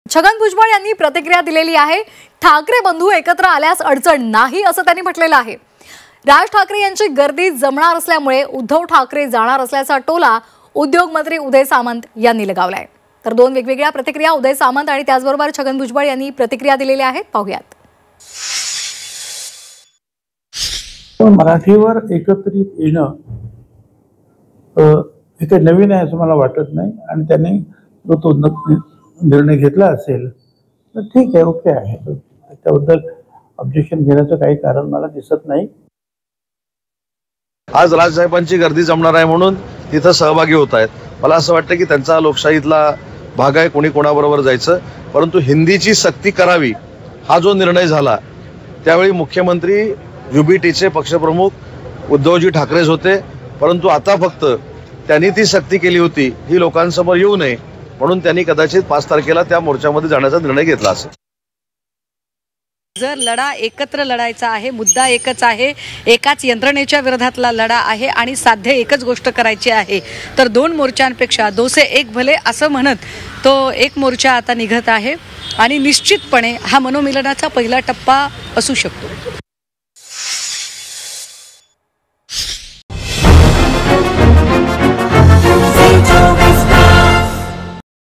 छगन भुजबळ यांनी प्रतिक्रिया दिलेली आहे। ठाकरे बंधू एकत्र आल्यास अडचण नाही असं त्यांनी म्हटलेलं आहे। राज ठाकरे यांची गर्दी जमणार असल्यामुळे उद्धव ठाकरे जाणार असल्याचा टोला उद्योग मंत्री उदय सामंत यांनी लगावलाय। तर दोन वेगवेगळ्या प्रतिक्रिया उदय सामंत आणि त्याचबरोबर छगन भुजबळ यांनी प्रतिक्रिया दिलेल्या आहेत, पाहूयात। मराठीवर एकत्रित येणं हे नवीन आहे असं मला वाटत नाही आणि त्यांनी तो निर्णय घेतला असेल तर ठीक आहे, ओके आहे। त्याबद्दल ऑब्जेक्शन घेण्याचं काही कारण मला दिसत नाही। आज राजसाहेबांची गर्दी जमणार आहे म्हणून तिथं सहभागी होत आहेत। मला असं वाटतं की त्यांचा लोकशाहीतला भाग आहे, कोणी कोणाबरोबर जायचं, परंतु हिंदीची सक्ती करावी हा जो निर्णय झाला त्यावेळी मुख्यमंत्री युबीटीचे पक्षप्रमुख उद्धवजी ठाकरेच होते, परंतु आता फक्त त्यांनी ती सक्ती केली होती ही लोकांसमोर येऊ नये म्हणून त्यांनी कदाचित 5 तारखेला त्या मोर्चामध्ये जाण्याचा निर्णय घेतला असेल। जर लढा एकत्र लढायचा आहे, मुद्दा एकच आहे, एकाच यंत्रणेच्या विरोधातला लढा आहे आणि साध्य एकच गोष्ट करायची आहे, तर 2 मोर्चांपेक्षा 2 से 1 भले असं म्हणत तो एक मोर्चा आता निघत आहे आणि निश्चितपणे हा मनोमिलनाचा पहिला टप्पा असू शकतो।